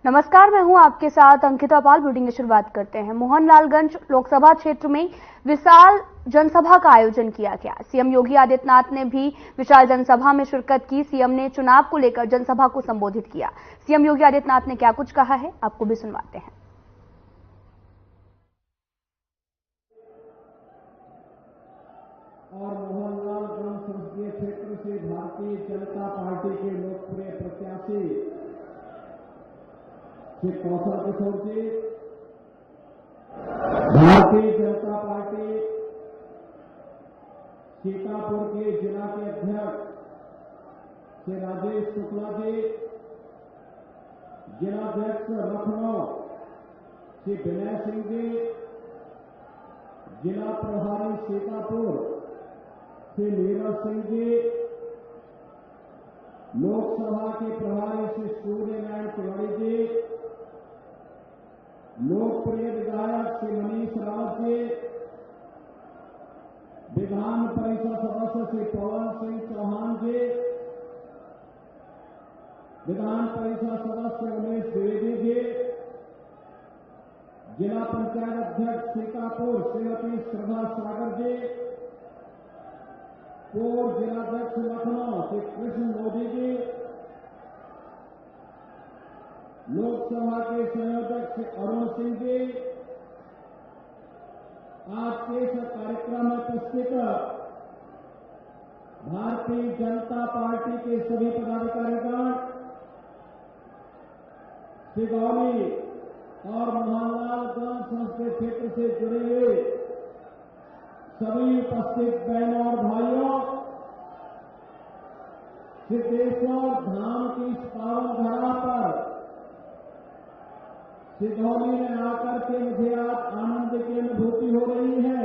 नमस्कार, मैं हूं आपके साथ अंकिता पाल। बुलेटिन की शुरुआत करते हैं। मोहनलालगंज लोकसभा क्षेत्र में विशाल जनसभा का आयोजन किया गया। सीएम योगी आदित्यनाथ ने भी विशाल जनसभा में शिरकत की। सीएम ने चुनाव को लेकर जनसभा को संबोधित किया। सीएम योगी आदित्यनाथ ने क्या कुछ कहा है, आपको भी सुनवाते हैं। और मोहनलालगंज संसदीय क्षेत्र से भारतीय जनता पार्टी के लोकप्रिय प्रत्याशी श्री कौशल किशोर जी, भारतीय जनता पार्टी सीतापुर के जिला के अध्यक्ष श्री राजेश शुक्ला जी, जिलाध्यक्ष लखनऊ श्री विनय सिंह जी, जिला प्रभारी सीतापुर श्री नीरज सिंह जी, लोकसभा के प्रभारी श्री सूर्यनारायण तिवारी जी, लोकप्रिय विधायक श्री मनीष रावत जी, विधान परिषद सदस्य श्री पवन सिंह चौहान जी, विधान परिषद सदस्य उमेश द्विवेदी जी, जिला पंचायत अध्यक्ष सीतापुर श्रीमती श्रद्धा सागर जी, पूर्व जिलाध्यक्ष लखनऊ श्री कृष्ण मोदी जी, लोकसभा के संयोजक श्री अरुण सिंह जी, आज के इस कार्यक्रम में उपस्थित भारतीय जनता पार्टी के सभी पदाधिकारीगण, सिगौली और मोहनलालगंज संसदीय क्षेत्र से जुड़े हुए सभी उपस्थित बहनों और भाइयों, सिद्धेश्वर धाम की इस पावन धरा पर सिगौली में आकर के मुझे आज आनंद की अनुभूति हो रही है।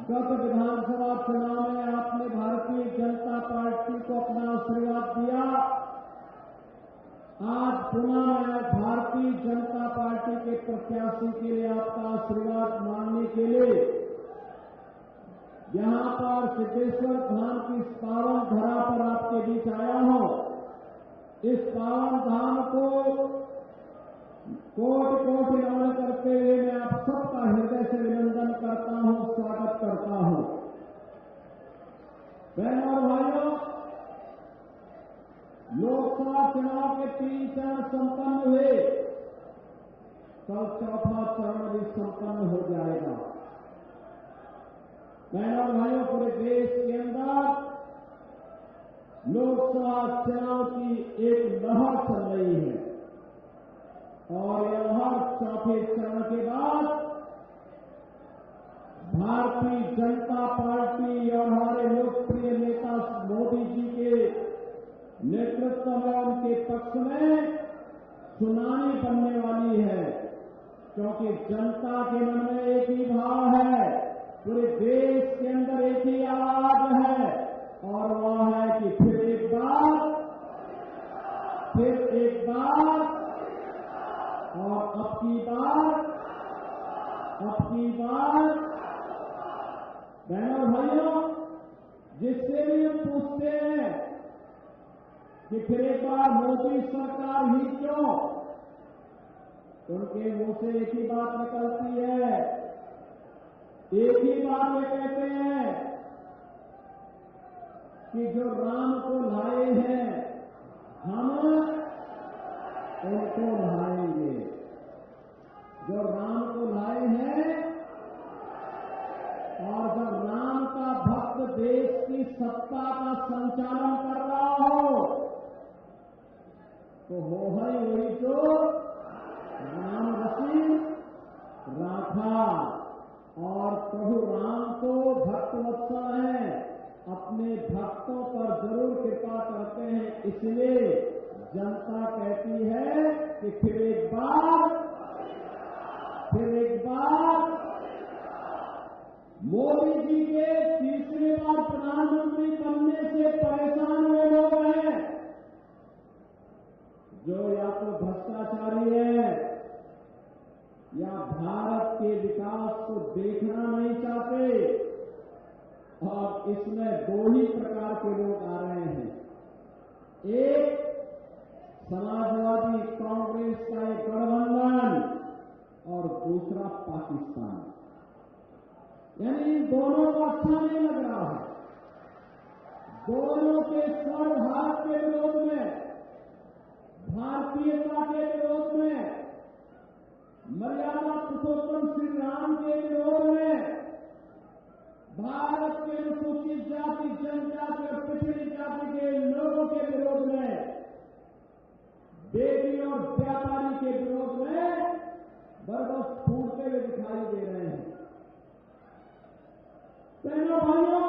गत विधानसभा चुनाव में आपने भारतीय जनता पार्टी को अपना आशीर्वाद दिया। आज पुनः मैं भारतीय जनता पार्टी के प्रत्याशी के लिए आपका आशीर्वाद मांगने के लिए यहां पर सिद्धेश्वर धाम की इस पावन धरा पर आपके बीच आया हूं। इस पावन धाम को कोटि कोटि नमन करते हुए मैं आप सबका हृदय से अभिनंदन करता हूं, स्वागत करता हूं। बहनों और भाइयों, लोकसभा चुनाव के 3 चरण संपन्न हुए, कल चौथा चरण भी संपन्न हो जाएगा। बहनों और भाइयों, पूरे देश के अंदर लोकसभा चुनाव की एक लहर चल रही है और यह लहर चौथे चरण के बाद भारतीय जनता पार्टी और हमारे लोकप्रिय नेता मोदी जी के नेतृत्व में, उनके पक्ष में सुनामी बनने वाली है। क्योंकि जनता के मन में एक ही भाव है, पूरे देश के अंदर एक ही आवाज है और वह है कि फिर एक बार और अब की बार बहनों भाइयों, जिससे भी हम पूछते हैं कि फिर एक बार मोदी सरकार ही क्यों, उनके मुंह से एक ही बात निकलती है, एक ही बात वे कहते हैं कि जो राम को लाए हैं हम उनको लाएंगे। जो राम को लाए हैं और जब राम का भक्त देश की सत्ता का संचालन कर रहा हो तो हो है वही जो राम रसी राखा। और प्रभु राम तो भक्तवत्सल है, अपने भक्तों पर जरूर कृपा करते हैं। इसलिए जनता कहती है कि फिर एक बार मोदी जी के तीसरी बार प्रधानमंत्री बनने से परेशान हुए लोग हैं, जो या तो भ्रष्टाचारी है या भारत के विकास को देखना नहीं चाहते। और इसमें 2 ही प्रकार के लोग आ रहे हैं। एक समाजवादी का एक गठबंधन और दूसरा पाकिस्तान। यानी इन दोनों को अच्छा नहीं लग रहा है। दोनों के स्वर भारत के विरोध में, भारतीयता के विरोध में, मर्यादा पुरुषोत्तम श्री राम के विरोध में, भारत के अनुसूचित जाति, जनजाति और पिछड़ी जाति के लोगों के विरोध में, बेटी और व्यापारी के विरोध में बरबस फूटते हुए दिखाई दे रहे हैं। बहनों भाइयों,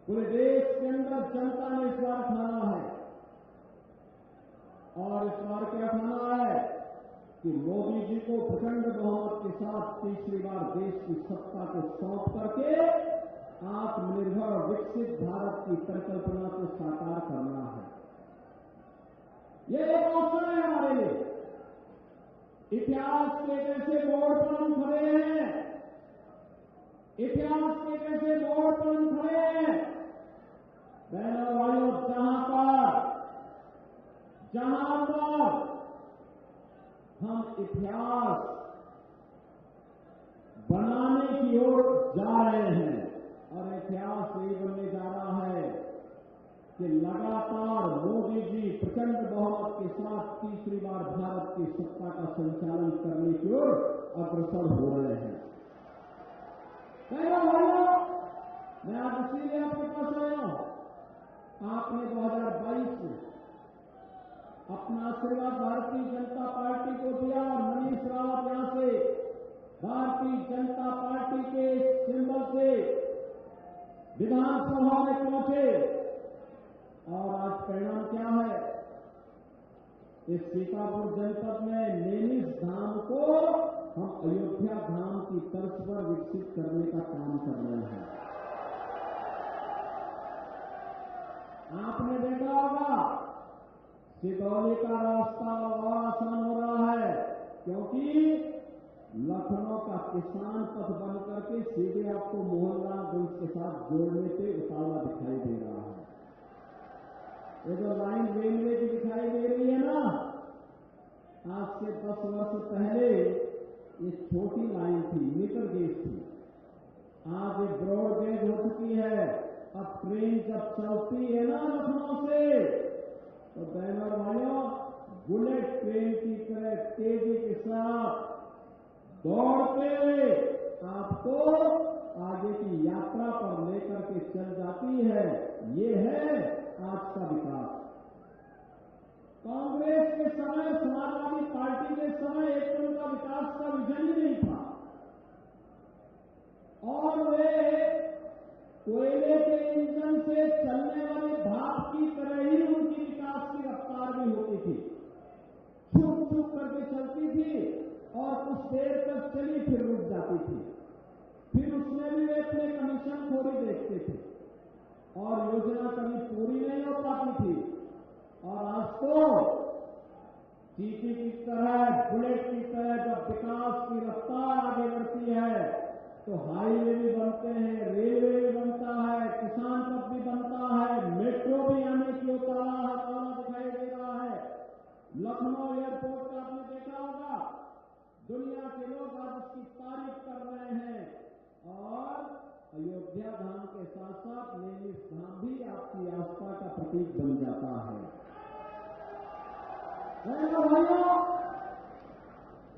पूरे देश के अंदर जनता ने इस बार ठाना है, और इस बार क्या ठाना है कि मोदी जी को प्रचंड बहुमत के साथ तीसरी बार देश की सत्ता को सौंप करके आत्मनिर्भर और विकसित भारत की परिकल्पना को साकार करना है। यह एक अवसर है हमारे लिए। इतिहास के कैसे मोड़ पर हम खड़े हैं, इतिहास के कैसे मोड़ पर हम खड़े हैं। बहनों भाइयों, जहां पर हम इतिहास बनाने की ओर जा रहे हैं, और इतिहास यही बनने जा रहा है कि लगातार मोदी जी प्रचंड बहुमत के साथ तीसरी बार भारत की सत्ता का संचालन करने की ओर अग्रसर हो रहे हैं। बहनों भाइयों, मैं आज इसीलिए आपके पास आया हूं। आपने 2022 में अपना आशीर्वाद भारतीय जनता पार्टी को दिया, और मनीष रावत यहां से भारतीय जनता पार्टी के सिंबल से विधानसभा में पहुंचे, और आज परिणाम क्या है? इस सीतापुर जनपद में नैमिष धाम को हम अयोध्या धाम की तर्ज पर विकसित करने का काम कर रहे हैं। आपने देखा होगा सितौली का रास्ता और आसान हो रहा है, क्योंकि लखनऊ का किसान पथ बन करके सीधे आपको मोहनलालगंज के साथ जोड़ने से उतावला दिखाई दे रहा है। ये जो लाइन रेलवे की दिखाई दे रही है ना, आज से 10 वर्ष पहले ये छोटी लाइन थी, मीटर गेज थी। आज ये ब्रॉड गेज हो चुकी है। अब ट्रेन जब चलती है ना लखनऊ से, तो बहनों और भाइयों, बुलेट ट्रेन की तरह तेजी के साथ दौड़ते हुए आपको आगे की यात्रा पर लेकर के चल जाती है। ये है आज का विकास। कांग्रेस के समय, समाजवादी पार्टी के समय एक तो उनका विकास का विजन ही नहीं था, और वे कोयले के इंजन से चलने वाले भाप की तरह ही उनकी विकास की रफ्तार भी होती थी। छुप छुप करके चलती थी, और कुछ देर तक चली फिर रुक जाती थी। फिर उसमें भी वे अपने कमीशन खोरी देखते थे, और योजना कभी पूरी नहीं हो पाती थी। और आज तो चीटी की तरह, बुलेट की तरह जब विकास की रफ्तार आगे बढ़ती है, तो हाईवे भी बनते हैं, रेलवे भी बनता है, किसान पथ भी बनता है, मेट्रो भी आने की उतारा दिखाई दे रहा है। लखनऊ एयरपोर्ट का आपने देखा होगा, दुनिया के लोग आज उसकी तारीफ कर रहे हैं, और अयोध्या धाम के साथ साथ नैमिष धाम भी आपकी आस्था का प्रतीक बन जाता है। भाइयों,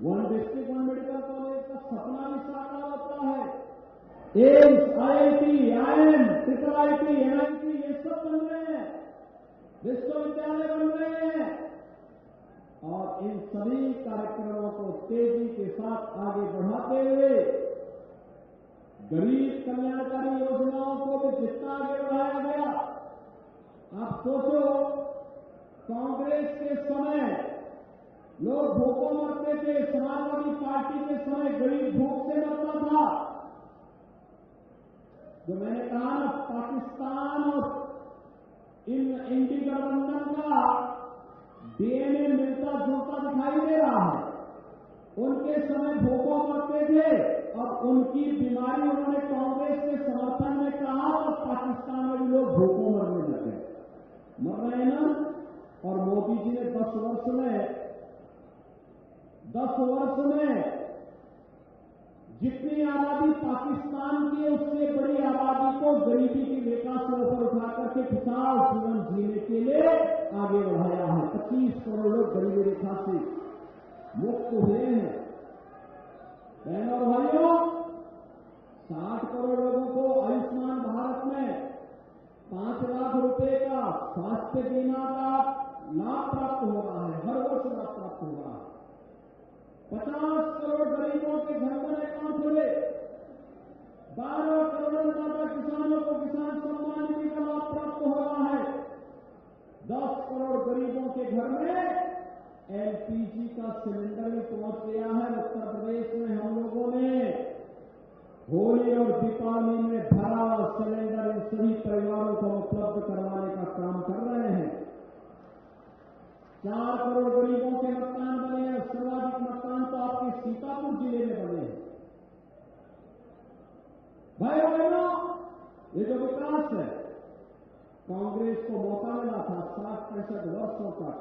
one district one medical college का सपना भी साकार होता है। AIIMS, IIT, IIM, triple IT, NIT, ये सब बन रहे हैं, विश्वविद्यालय बन रहे हैं, और इन सभी कार्यक्रमों को तेजी के साथ आगे बढ़ाते हुए गरीब कल्याणकारी योजनाओं को भी जितना आगे बढ़ाया गया। आप सोचो, कांग्रेस के समय लोग भूखों मरते थे, समाजवादी पार्टी के समय गरीब भूख से मरता था। जो मैंने कहा ना, पाकिस्तान और इंडी गठबंधन का डीएनए मिलता जुलता दिखाई दे रहा है। उनके समय भूखों मरते थे, और उनकी बीमारी उन्होंने कांग्रेस के समर्थन में कहा, और पाकिस्तान में भी लोग भूखों मरने लगे। मर रहे हैं ना, और मोदी मोदी जी ने 10 वर्ष में जितनी आबादी पाकिस्तान की है उससे बड़ी आबादी को गरीबी की रेखा से ऊपर उठा करके खुशहाल जीवन जीने के लिए आगे बढ़ाया है। 25 करोड़ लोग गरीबी रेखा से मुक्त हुए हैं। बहनों और भाइयों, 60 करोड़ लोगों को आयुष्मान भारत में 5 लाख रुपए का स्वास्थ्य बीमा का लाभ प्राप्त हो रहा है, हर वर्ष लाभ प्राप्त हो रहा है। 50 करोड़ गरीबों के घर में अकाउंट खुले, 12 करोड़ ज्यादा किसानों को किसान सम्मान निधि का लाभ प्राप्त हो रहा है। 10 करोड़ गरीबों के घर में एलपीजी का सिलेंडर भी पहुंच गया है। उत्तर प्रदेश में हम लोगों ने होली और दीपावली में भरा सिलेंडर इन सभी परिवारों को उपलब्ध करवाने का काम कर रहे हैं। 4 करोड़ गरीबों के मकान बने हैं। सर्वाधिक मकान तो आपके सीतापुर जिले में बने हैं। भाइयों बहनों, ये जो विकास है, कांग्रेस को मौका मिला था 60-65 वर्षों तक,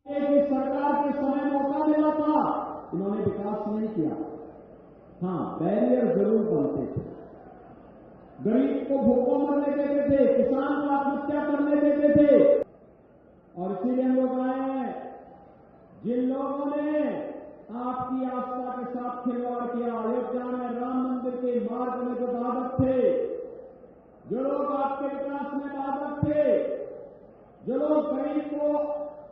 एक सरकार के समय मौका मिला था, इन्होंने विकास नहीं किया। हां, बैरियर जरूर बनते थे, गरीब को भूखों मरने देते थे, किसान को आत्महत्या करने देते थे। और इसीलिए हम लोग आए हैं, जिन लोगों ने आपकी आस्था के साथ खिलवाड़ किया, अयोध्या में राम मंदिर के मार्ग में जो बाधक थे, जो लोग आपके विकास में बाधक थे, जो लोग गरीब को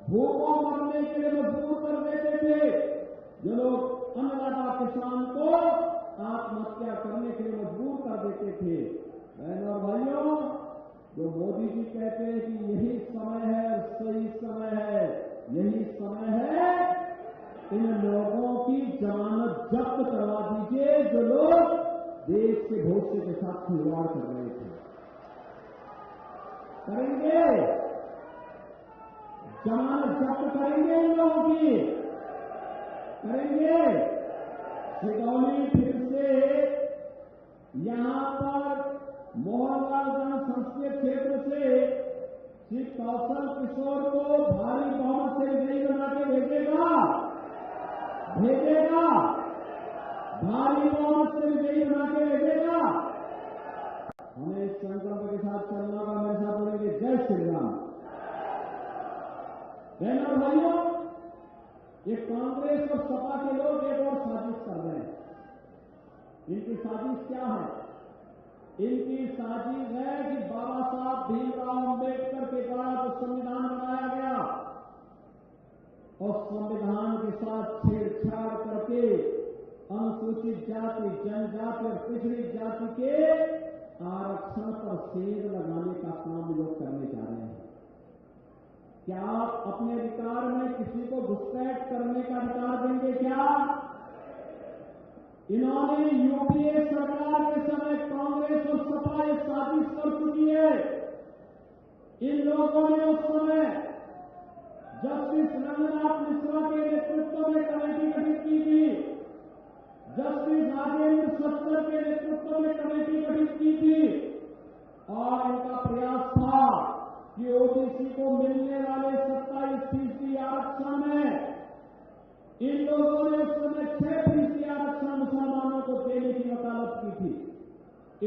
भूखों मरने के लिए मजबूर कर देते थे, जो लोग अन्नदाता किसान को आत्महत्या करने के लिए मजबूर कर देते थे। बहनों और भाइयों, जो मोदी जी कहते हैं कि यही समय है, सही समय है, यही समय है, इन लोगों की जमानत जब्त करवा दीजिए जो लोग देश के भविष्य के साथ खिलवाड़ कर रहे थे। करेंगे, जमानत जब्त करेंगे इन लोगों की, करेंगे। सिगौली फिर से यहां पर मोहनलालगंज संसदीय क्षेत्र से श्री कौशल किशोर को भारी बहुमत से विजयी बना के भेजेगा, भारी बहुमत से विजयी बना के भेजेगा। हमें इस संकल्प के साथ चलना होगा। मेरे साथ बोलेंगे जय श्री राम। बहनों और भाइयों, ये कांग्रेस और सपा के लोग एक और साजिश कर रहे हैं। इनकी साजिश क्या है? इनकी साजिश है कि बाबा साहब भीमराव अंबेडकर के द्वारा जो संविधान बनाया गया और संविधान के साथ छेड़छाड़ करके अनुसूचित जाति, जनजाति और पिछड़ी जाति के आरक्षण पर सेंध लगाने का काम लोग करने जा रहे हैं। क्या आप अपने अधिकार में किसी को घुसपैठ करने का अधिकार देंगे? क्या इन्होंने यूपीए सरकार के समय कांग्रेस और सपा एक साजिश कर चुकी है। इन लोगों ने उस समय जस्टिस रंगनाथ मिश्रा के नेतृत्व में कमेटी गठित की थी, जस्टिस राजेंद्र सत्तर के नेतृत्व में कमेटी गठित की थी और इनका प्रयास था कि ओबीसी को मिलने वाले 27% आरक्षण में इन लोगों ने उस समय 6% आरक्षण मुसलमानों को देने की वकालत की थी।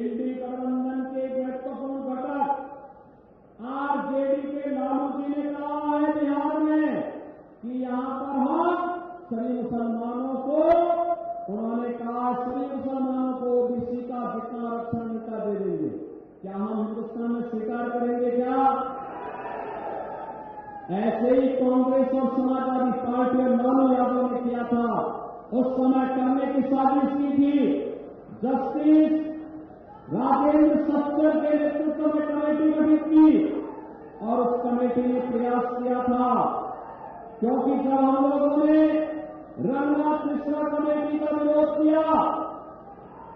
इंडी गठबंधन के एक महत्वपूर्ण घटक आरजेडी के लालू जी ने कहा है बिहार में कि यहां पर हम सभी मुसलमानों को, उन्होंने कहा सभी मुसलमानों को ओबीसी का जितना आरक्षण मिलता दे देंगे। क्या हम हिंदुस्तान में स्वीकार करेंगे? क्या ऐसे ही कांग्रेस और समाजवादी पार्टी और लालू यादव ने किया था। उस समय करने की साजिश की थी। जस्टिस राजेंद्र सत्तर के नेतृत्व में कमेटी गठित की और उस कमेटी ने प्रयास किया था, क्योंकि जब हम लोगों ने रंगनाथ मिश्रा कमेटी का विरोध किया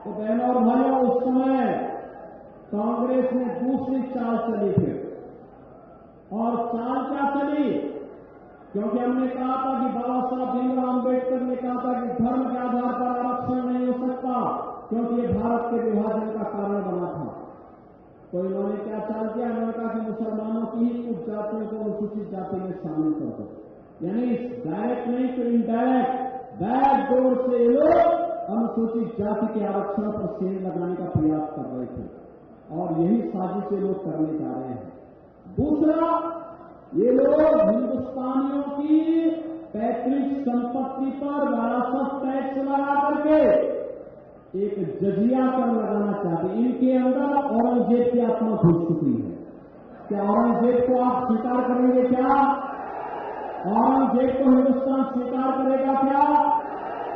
तो बहनों और भाइयों उस समय कांग्रेस ने दूसरी चाल चली थी। और चाल क्या चली? क्योंकि हमने कहा था कि बाबा साहब भीमराव अंबेडकर ने कहा था कि धर्म के आधार पर आरक्षण नहीं हो सकता, क्योंकि ये भारत के विभाजन का कारण बना था। तो इन्होंने क्या चाल किया? इन्होंने कहा कि मुसलमानों की ही कुछ जातियों को अनुसूचित जाति में शामिल कर दो। यानी डायरेक्ट नहीं तो इनडायरेक्ट बैक डोर से ये लोग अनुसूचित जाति के आरक्षण पर सेल लगाने का प्रयास कर रहे थे और यही साजिश ये लोग करने जा रहे हैं। दूसरा, ये लोग हिंदुस्तानियों की पैतृक संपत्ति पर विरासत टैक्स लगा करके एक जजिया कर लगाना चाहते। इनके अंदर औरंगजेब की आत्मा घुस चुकी है। क्या औरंगजेब को आप स्वीकार करेंगे? क्या औरंगजेब को हिंदुस्तान स्वीकार करेगा? क्या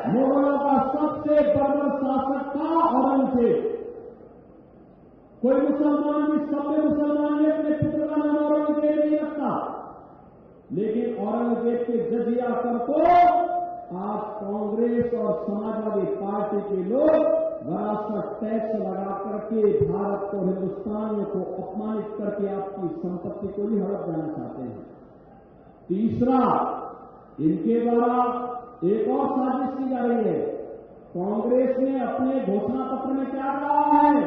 मुगलों का सबसे बर्बर शासक था औरंगजेब। कोई मुसलमान भी, सभ्य मुसलमान ने अपने पुत्र का नाम औरंगजेब नहीं रखता, लेकिन औरंगजेब के जजिया कर को आज कांग्रेस और समाजवादी पार्टी के लोग विरासत टैक्स लगा करके भारत को, हिंदुस्तानियों को अपमानित करके आपकी संपत्ति को भी हड़प जाना चाहते हैं। तीसरा, इनके द्वारा एक और साजिश की जा रही है। कांग्रेस ने अपने घोषणा पत्र में क्या कहा है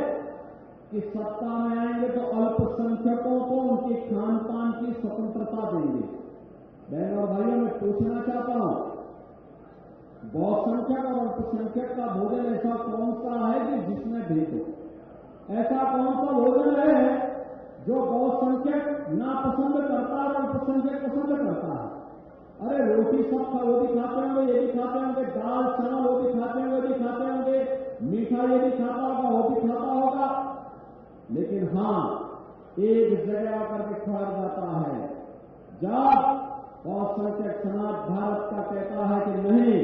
कि सत्ता में आएंगे तो अल्पसंख्यकों को उनके खान पान की स्वतंत्रता देंगे। बहन और भाइयों, मैं पूछना चाहता हूं, बहुसंख्यक और अल्पसंख्यक का भोजन ऐसा कौन सा है कि जिसमें भेद हो? ऐसा कौन सा भोजन है जो बहुसंख्यक नापसंद करता है और अल्पसंख्यक पसंद करता है? अरे रोटी सब वो भी खाते होंगे, ये भी खाते होंगे, दाल चावल वो भी खाते होंगे, ये भी खाते होंगे, मीठा ये भी खाता होगा, वो भी खाता होगा, लेकिन हां, एक जगह आकर के खड़ा जाता है जब बहुसंख्यक समाज भारत का कहता है कि नहीं,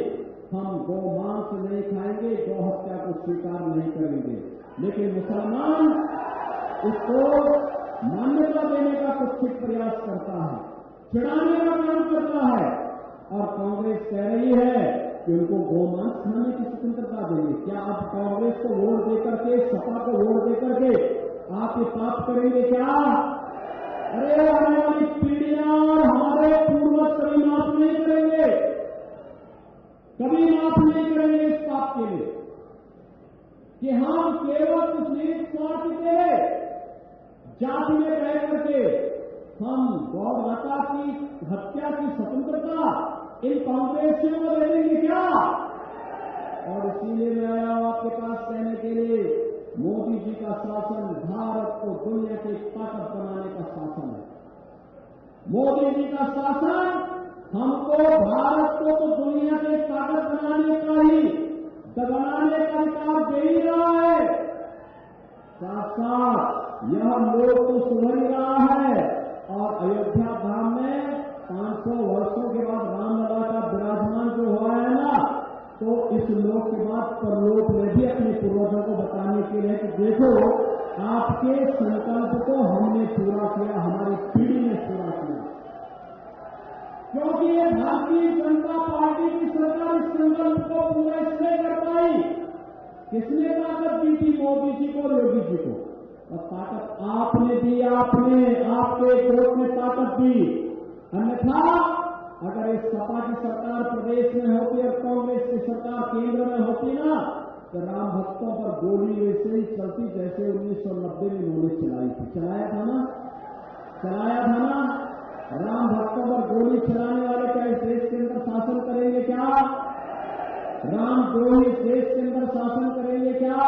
हम गौ मांस नहीं खाएंगे, गौ हत्या को स्वीकार नहीं करेंगे, लेकिन मुसलमान उसको मान्यता देने का कुछ प्रयास करता है, चिढ़ाने का काम करता है। और कांग्रेस कह रही है कि उनको गौ मांस खाने की स्वतंत्रता देंगे। क्या आप कांग्रेस को वोट देकर के, सपा को वोट देकर के आप ये पाप करेंगे? क्या अरे आने वाली पीढ़ियां और हमारे पूर्वज कभी माफ नहीं करेंगे, कभी माफ नहीं करेंगे इस पाप के लिए कि हम केवल कुछ नहीं स्वार्थ के जाति में रह करके हम गौ माता की हत्या की स्वतंत्रता इन कांग्रेसियों को दे देंगे क्या? और इसीलिए मैं आया हूं आपके पास कहने के लिए, मोदी जी का शासन भारत को दुनिया की ताकत बनाने का शासन है। मोदी जी का शासन हमको, भारत को तो दुनिया की ताकत बनाने का ही, दबाने का अधिकार दे ही रहा है, साथ साथ यह लोग तो सुधर ही रहा है। और अयोध्या धाम में 500 वर्षों के बाद रामलला का विराजमान जो हुआ है ना, तो इस लोक के बाद परलोक में भी अपने पूर्वजों को बताने के लिए कि देखो, आपके संकल्प को हमने पूरा किया, हमारी पीढ़ी ने पूरा किया। क्योंकि ये भारतीय जनता पार्टी की सरकार इस संकल्प को पूरा इसलिए कर पाई, किसने ताकत दी थी? मोदी जी को, योगी जी को। और ताकत आपने दी, आपके वोट में ताकत दी। अन्यथा अगर इस सपा की सरकार प्रदेश में होती और कांग्रेस की सरकार केंद्र में होती ना, तो राम भक्तों पर गोली वैसे ही चलती जैसे 1990 में उन्होंने चलाई थी। चलाया था ना? राम भक्तों पर गोली चलाने वाले क्या इस देश के अंदर शासन करेंगे? क्या रामद्रोही देश के अंदर शासन करेंगे? क्या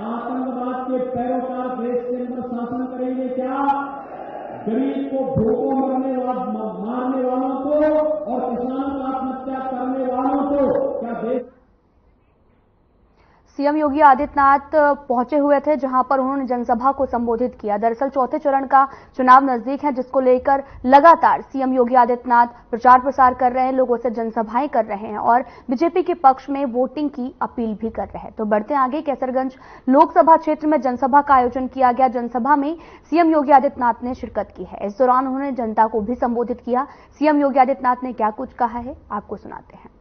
आतंकवाद के पैरोकार देश के अंदर शासन करेंगे? क्या गरीब को भूखों मारने वालों को और किसानों को आत्महत्या करने वालों को क्या देश? सीएम योगी आदित्यनाथ पहुंचे हुए थे, जहां पर उन्होंने जनसभा को संबोधित किया। दरअसल चौथे चरण का चुनाव नजदीक है, जिसको लेकर लगातार सीएम योगी आदित्यनाथ प्रचार प्रसार कर रहे हैं, लोगों से जनसभाएं कर रहे हैं और बीजेपी के पक्ष में वोटिंग की अपील भी कर रहे हैं। तो बढ़ते आगे, कैसरगंज लोकसभा क्षेत्र में जनसभा का आयोजन किया गया। जनसभा में सीएम योगी आदित्यनाथ ने शिरकत की है। इस दौरान उन्होंने जनता को भी संबोधित किया। सीएम योगी आदित्यनाथ ने क्या कुछ कहा है, आपको सुनाते हैं।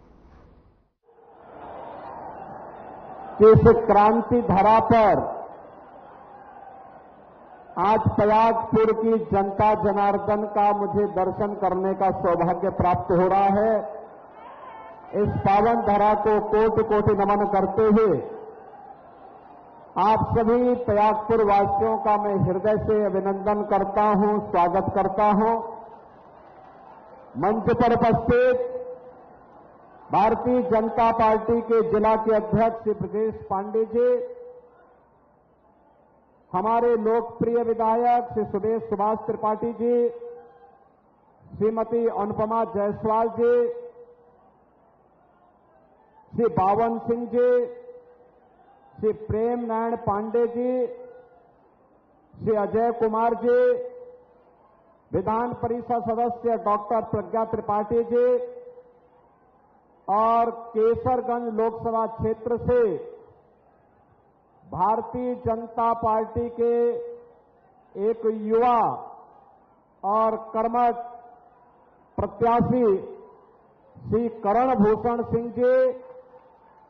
कि इस क्रांति धरा पर आज प्रयागपुर की जनता जनार्दन का मुझे दर्शन करने का सौभाग्य प्राप्त हो रहा है। इस पावन धरा को कोटि कोटि नमन करते हुए आप सभी प्रयागपुर वासियों का मैं हृदय से अभिनंदन करता हूं, स्वागत करता हूं। मंच पर उपस्थित भारतीय जनता पार्टी के जिला के अध्यक्ष श्री ब्रजेश पांडे जी, हमारे लोकप्रिय विधायक श्री सुभाष त्रिपाठी जी, श्रीमती अनुपमा जायसवाल जी, श्री बावन सिंह जी, श्री प्रेम नारायण पांडे जी, श्री अजय कुमार जी, विधान परिषद सदस्य डॉक्टर प्रज्ञा त्रिपाठी जी और केसरगंज लोकसभा क्षेत्र से भारतीय जनता पार्टी के एक युवा और कर्मठ प्रत्याशी श्री करण भूषण सिंह जी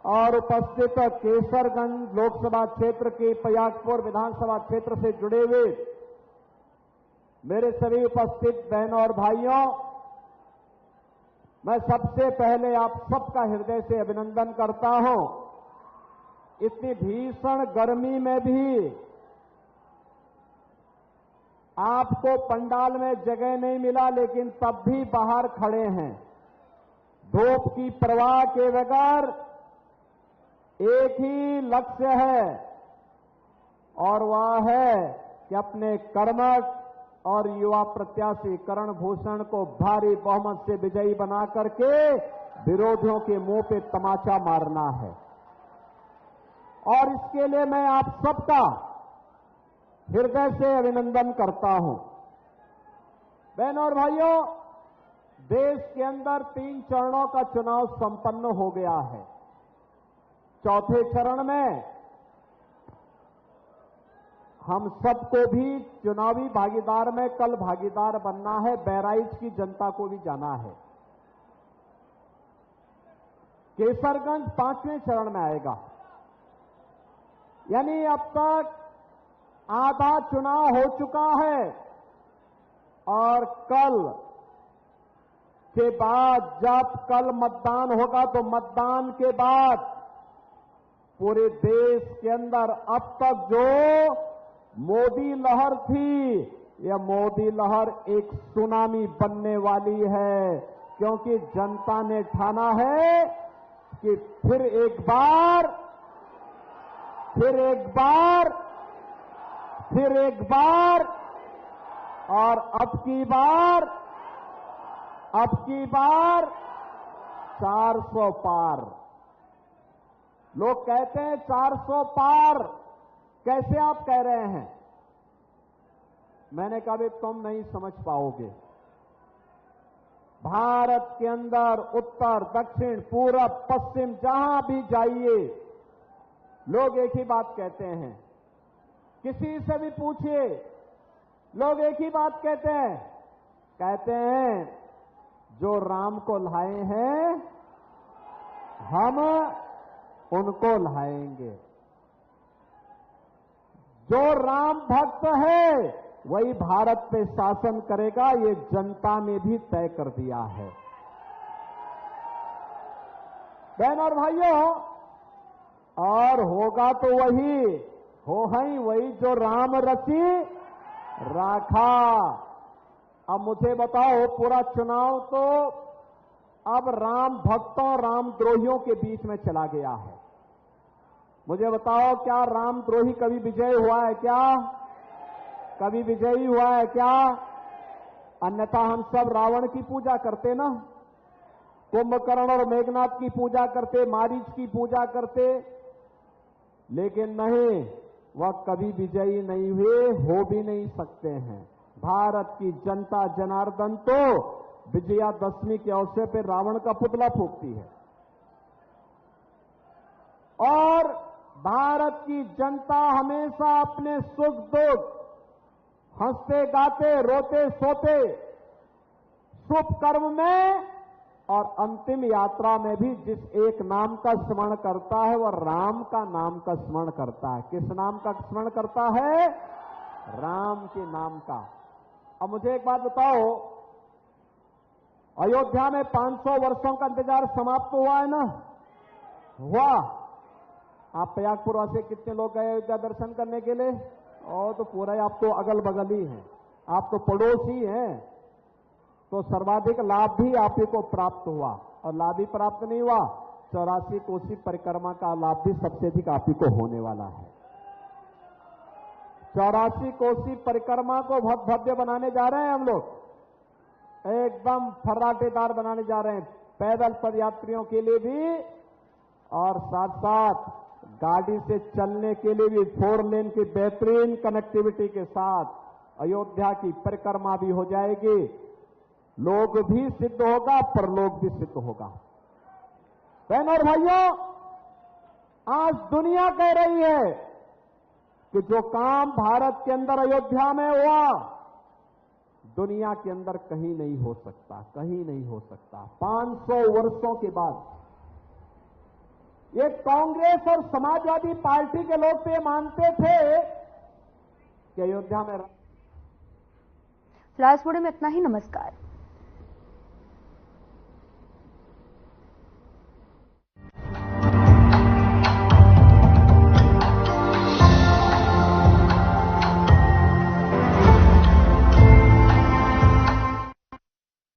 और उपस्थित केसरगंज लोकसभा क्षेत्र के प्रयागपुर विधानसभा क्षेत्र से जुड़े हुए मेरे सभी उपस्थित बहनों और भाइयों, मैं सबसे पहले आप सबका हृदय से अभिनंदन करता हूं। इतनी भीषण गर्मी में भी आपको पंडाल में जगह नहीं मिला, लेकिन तब भी बाहर खड़े हैं। धूप की परवाह के बगैर एक ही लक्ष्य है और वह है कि अपने कर्मठ और युवा प्रत्याशी करण भूषण को भारी बहुमत से विजयी बना करके विरोधियों के मुंह पे तमाचा मारना है। और इसके लिए मैं आप सबका हृदय से अभिनंदन करता हूं। बहनों और भाइयों, देश के अंदर 3 चरणों का चुनाव संपन्न हो गया है। चौथे चरण में हम सबको भी चुनावी भागीदार में कल भागीदार बनना है। बहराइच की जनता को भी जाना है। केसरगंज 5वें चरण में आएगा, यानी अब तक आधा चुनाव हो चुका है और कल के बाद जब कल मतदान होगा तो मतदान के बाद पूरे देश के अंदर अब तक जो मोदी लहर थी, यह मोदी लहर एक सुनामी बनने वाली है, क्योंकि जनता ने ठाना है कि फिर एक बार और अब की बार 400 पार। लोग कहते हैं 400 पार, कैसे आप कह रहे हैं? मैंने कहा भी तुम नहीं समझ पाओगे। भारत के अंदर उत्तर, दक्षिण, पूरब, पश्चिम जहां भी जाइए लोग एक ही बात कहते हैं। किसी से भी पूछिए, लोग एक ही बात कहते हैं जो राम को लाए हैं हम उनको लाएंगे। जो राम भक्त है वही भारत पे शासन करेगा, ये जनता ने भी तय कर दिया है। बहन और भाइयों, और होगा तो वही जो राम रची राखा। अब मुझे बताओ, पूरा चुनाव तो अब राम भक्तों, राम द्रोहियों के बीच में चला गया है। मुझे बताओ, क्या रामद्रोही कभी विजय हुआ है क्या? कभी विजयी हुआ है क्या? अन्यथा हम सब रावण की पूजा करते ना, कुंभकर्ण और मेघनाथ की पूजा करते, मारीच की पूजा करते, लेकिन नहीं, वह कभी विजयी नहीं हुए, हो भी नहीं सकते हैं। भारत की जनता जनार्दन तो विजयादशमी के अवसर पर रावण का पुतला फूंकती है और भारत की जनता हमेशा अपने सुख दुख, हंसते गाते, रोते सोते, शुभ कर्म में और अंतिम यात्रा में भी जिस एक नाम का स्मरण करता है वह राम का नाम का स्मरण करता है। किस नाम का स्मरण करता है? राम के नाम का। अब मुझे एक बात बताओ, अयोध्या में 500 वर्षों का इंतजार समाप्त हुआ है ना? हुआ। आप प्रयागपुर वासी कितने लोग गए अयोध्या दर्शन करने के लिए? और तो पूरा आप तो अगल बगल ही हैं, आप तो पड़ोसी हैं। तो सर्वाधिक लाभ भी आप ही को प्राप्त हुआ, और लाभ ही प्राप्त नहीं हुआ, 84 कोसी परिक्रमा का लाभ भी सबसे अधिक आप ही को होने वाला है। 84 कोसी परिक्रमा को बहुत भव्य बनाने जा रहे हैं हम लोग, एकदम फर्राटेदार बनाने जा रहे हैं, पैदल पदयात्रियों के लिए भी और साथ साथ गाड़ी से चलने के लिए भी 4 लेन की बेहतरीन कनेक्टिविटी के साथ अयोध्या की परिक्रमा भी हो जाएगी। लोग भी सिद्ध होगा, परलोक भी सिद्ध होगा। बहनों और भाइयों, आज दुनिया कह रही है कि जो काम भारत के अंदर अयोध्या में हुआ, दुनिया के अंदर कहीं नहीं हो सकता, कहीं नहीं हो सकता। 500 वर्षों के बाद ये कांग्रेस और समाजवादी पार्टी के लोग तो ये मानते थे कि अयोध्या में फिलहाल इस वीडियो में इतना ही। नमस्कार।